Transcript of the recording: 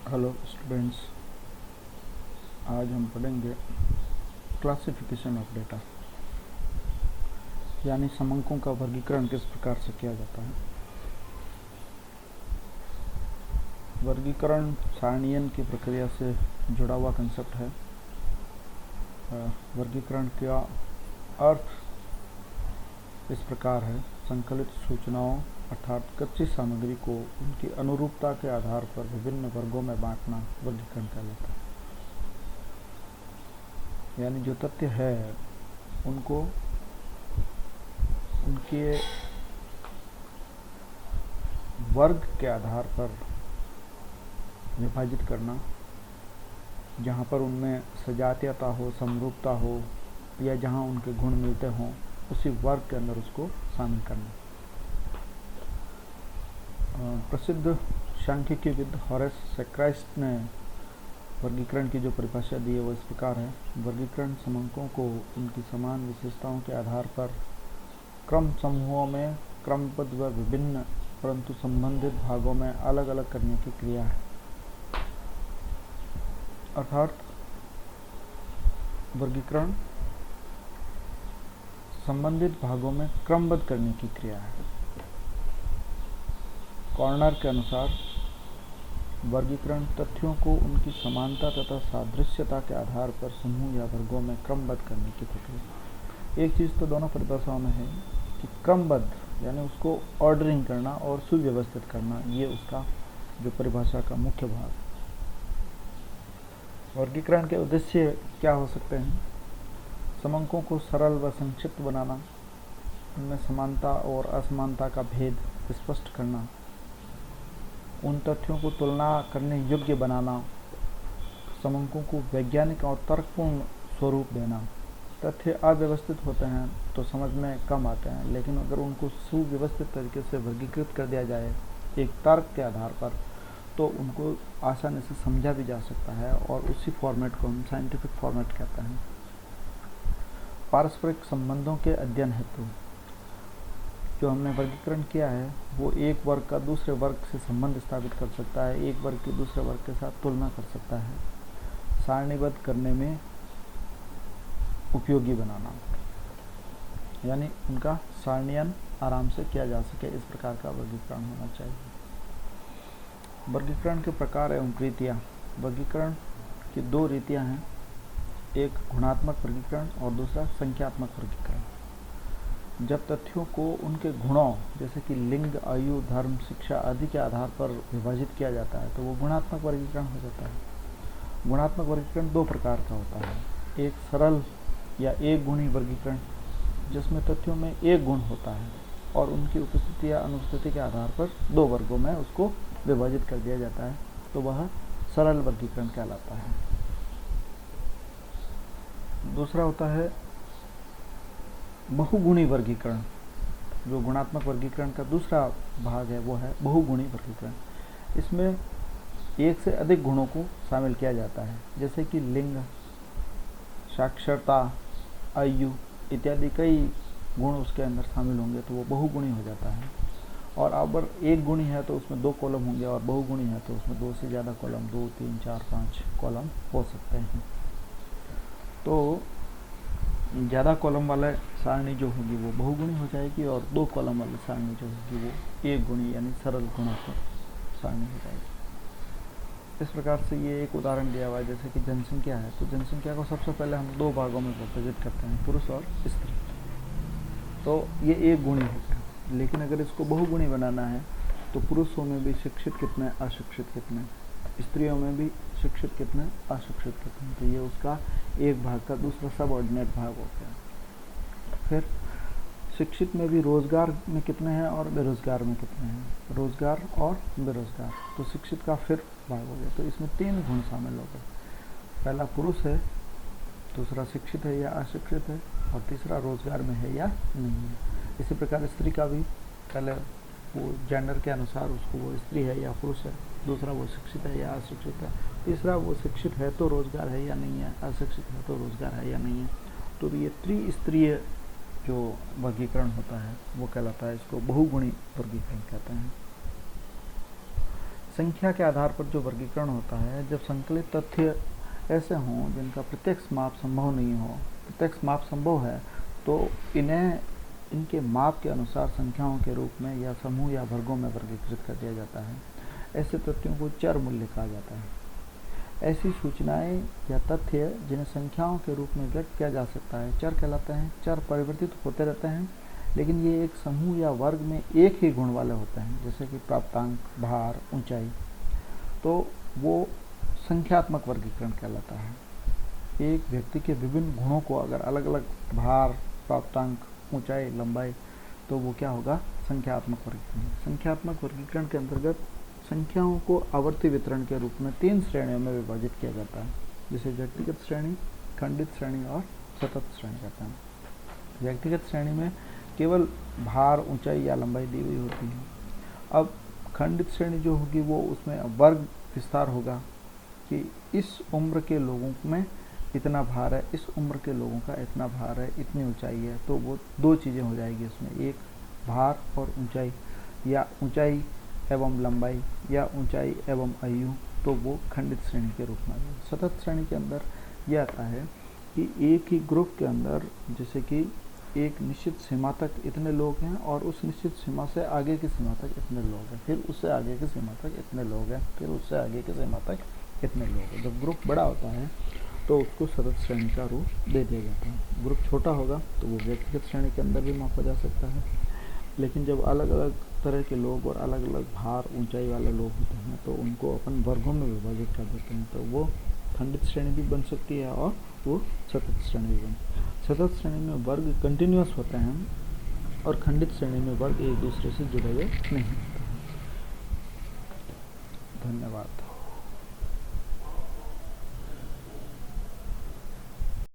Hello students, आज हम पढ़ेंगे क्लासिफिकेशन ऑफ डेटा, यानी समंकों का वर्गीकरण किस प्रकार से किया जाता है। वर्गीकरण सारणीयन की प्रक्रिया से जुड़ा हुआ कंसेप्ट है। वर्गीकरण का अर्थ इस प्रकार है: संकलित सूचनाओं अर्थात कच्ची सामग्री को उनकी अनुरूपता के आधार पर विभिन्न वर्गों में बांटना वर्गीकरण कहलाता है। यानी जो तथ्य है उनको उनके वर्ग के आधार पर विभाजित करना, जहाँ पर उनमें सजातीयता हो, समरूपता हो, या जहाँ उनके गुण मिलते हों, उसी वर्ग के अंदर उसको शामिल करना। प्रसिद्ध सांख्यिकीविद हॉरेस सेक्राइस्ट ने वर्गीकरण की जो परिभाषा दी है वो इस प्रकार है: वर्गीकरण समंकों को उनकी समान विशेषताओं के आधार पर क्रम समूहों में क्रमबद्ध व विभिन्न परंतु संबंधित भागों में अलग अलग करने की क्रिया है। अर्थात वर्गीकरण संबंधित भागों में क्रमबद्ध करने की क्रिया है। कॉर्नर के अनुसार वर्गीकरण तथ्यों को उनकी समानता तथा सादृश्यता के आधार पर समूह या वर्गों में क्रमबद्ध करने की प्रक्रिया। एक चीज़ तो दोनों परिभाषाओं में है कि क्रमबद्ध यानी उसको ऑर्डरिंग करना और सुव्यवस्थित करना, ये उसका जो परिभाषा का मुख्य भाग। वर्गीकरण के उद्देश्य क्या हो सकते हैं? समंकों को सरल व संक्षिप्त बनाना, उनमें समानता और असमानता का भेद स्पष्ट करना, उन तथ्यों को तुलना करने योग्य बनाना, समंकों को वैज्ञानिक और तर्कपूर्ण स्वरूप देना। तथ्य अव्यवस्थित होते हैं तो समझ में कम आते हैं, लेकिन अगर उनको सुव्यवस्थित तरीके से वर्गीकृत कर दिया जाए एक तर्क के आधार पर, तो उनको आसानी से समझा भी जा सकता है, और उसी फॉर्मेट को हम साइंटिफिक फॉर्मेट कहते हैं। पारस्परिक संबंधों के अध्ययन हेतु जो हमने वर्गीकरण किया है वो एक वर्ग का दूसरे वर्ग से संबंध स्थापित कर सकता है, एक वर्ग की दूसरे वर्ग के साथ तुलना कर सकता है, सारणीबद्ध करने में उपयोगी बनाना, यानी उनका सारणीयन आराम से किया जा सके, इस प्रकार का वर्गीकरण होना चाहिए। वर्गीकरण के प्रकार एवं रीतियाँ। वर्गीकरण की दो रीतियाँ हैं, एक गुणात्मक वर्गीकरण और दूसरा संख्यात्मक वर्गीकरण। जब तथ्यों को उनके गुणों जैसे कि लिंग, आयु, धर्म, शिक्षा आदि के आधार पर विभाजित किया जाता है तो वो गुणात्मक वर्गीकरण हो जाता है। गुणात्मक वर्गीकरण दो प्रकार का होता है: एक सरल या एक गुणी वर्गीकरण, जिसमें तथ्यों में एक गुण होता है और उनकी उपस्थिति या अनुपस्थिति के आधार पर दो वर्गों में उसको विभाजित कर दिया जाता है, तो वह सरल वर्गीकरण कहलाता है। दूसरा होता है बहुगुणी वर्गीकरण। जो गुणात्मक वर्गीकरण का दूसरा भाग है वो है बहुगुणी वर्गीकरण। इसमें एक से अधिक गुणों को शामिल किया जाता है, जैसे कि लिंग, साक्षरता, आयु इत्यादि कई गुण उसके अंदर शामिल होंगे तो वो बहुगुणी हो जाता है। और अगर एक गुणी है तो उसमें दो कॉलम होंगे, और बहुगुणी है तो उसमें दो से ज़्यादा कॉलम, 2, 3, 4, 5 कॉलम हो सकते हैं। तो ज़्यादा कॉलम वाला सारणी जो होगी वो बहुगुणी हो जाएगी, और दो कॉलम वाली सारणी जो होगी वो एक गुणी यानी सरल गुणात्मक सारणी हो जाएगी। इस प्रकार से ये एक उदाहरण दिया हुआ है, जैसे कि जनसंख्या है तो जनसंख्या को सबसे पहले हम दो भागों में विभाजित करते हैं, पुरुष और स्त्री। तो ये एक गुणी हो गया, लेकिन अगर इसको बहुगुणी बनाना है तो पुरुषों में भी शिक्षित कितने, अशिक्षित कितने, स्त्रियों में भी शिक्षित कितने, अशिक्षित कितने, तो ये उसका एक भाग का दूसरा सबऑर्डिनेट भाग हो गया। फिर शिक्षित में भी रोजगार में कितने हैं और बेरोजगार में कितने हैं, रोजगार और बेरोजगार, तो शिक्षित का फिर भाग हो गया। तो इसमें तीन गुण शामिल हो गए, पहला पुरुष है, दूसरा शिक्षित है या अशिक्षित है, और तीसरा रोजगार में है या नहीं है। इसी प्रकार स्त्री का भी पहले वो जेंडर के अनुसार उसको वो स्त्री है या पुरुष है, दूसरा वो शिक्षित है या अशिक्षित है, तीसरा वो शिक्षित है तो रोजगार है या नहीं है, अशिक्षित है तो रोजगार है या नहीं है। तो ये त्रिस्तरीय जो वर्गीकरण होता है वो कहलाता है, इसको बहुगुणी वर्गीकरण कहते हैं। संख्या के आधार पर जो वर्गीकरण होता है, जब संकलित तथ्य ऐसे हों जिनका प्रत्यक्ष माप संभव नहीं हो, प्रत्यक्ष माप संभव है, तो इन्हें इनके माप के अनुसार संख्याओं के रूप में या समूह या वर्गों में वर्गीकृत कर दिया जाता है। ऐसे तथ्यों को चर मूल्य कहा जाता है। ऐसी सूचनाएं या तथ्य जिन्हें संख्याओं के रूप में व्यक्त किया जा सकता है चर कहलाते हैं। चर परिवर्तित होते रहते हैं, लेकिन ये एक समूह या वर्ग में एक ही गुण वाले होते हैं, जैसे कि प्राप्तांक, भार, ऊंचाई। तो वो संख्यात्मक वर्गीकरण कहलाता है। एक व्यक्ति के विभिन्न गुणों को अगर अलग अलग भार, प्राप्तांक, ऊंचाई, लंबाई, तो वो क्या होगा? संख्यात्मक वर्गीकरण। संख्यात्मक वर्गीकरण के अंतर्गत संख्याओं को आवर्ती वितरण के रूप में 3 श्रेणियों में विभाजित किया जाता है, जिसे व्यक्तिगत श्रेणी, खंडित श्रेणी और सतत श्रेणी कहते हैं। व्यक्तिगत श्रेणी में केवल भार, ऊंचाई या लंबाई दी हुई होती है। अब खंडित श्रेणी जो होगी वो उसमें वर्ग विस्तार होगा कि इस उम्र के लोगों में इतना भार है, इस उम्र के लोगों का इतना भार है, इतनी ऊंचाई है। तो वो 2 चीज़ें हो जाएगी उसमें, एक भार और ऊंचाई, या ऊंचाई एवं लंबाई, या ऊंचाई एवं आयु। तो वो खंडित श्रेणी के रूप में आ जाएगी। सतत श्रेणी के अंदर यह आता है कि एक ही ग्रुप के अंदर जैसे कि एक निश्चित सीमा तक इतने लोग हैं और उस निश्चित सीमा से आगे की सीमा तक इतने लोग हैं, फिर उससे आगे की सीमा तक इतने लोग हैं, फिर उससे आगे की सीमा तक इतने लोग हैं। जब ग्रुप बड़ा होता है तो उसको सतत श्रेणी का रूप दे दिया जाता है। ग्रुप छोटा होगा तो वो व्यक्तिगत श्रेणी के अंदर भी मापा जा सकता है, लेकिन जब अलग अलग तरह के लोग और अलग अलग भार, ऊंचाई वाले लोग होते हैं तो उनको अपन वर्गों में विभाजित कर देते हैं, तो वो खंडित श्रेणी भी बन सकती है और वो सतत श्रेणी भी बन। सतत श्रेणी में वर्ग कंटिन्यूअस होते हैं और खंडित श्रेणी में वर्ग एक दूसरे से जुड़े हुए नहीं होते हैं। धन्यवाद।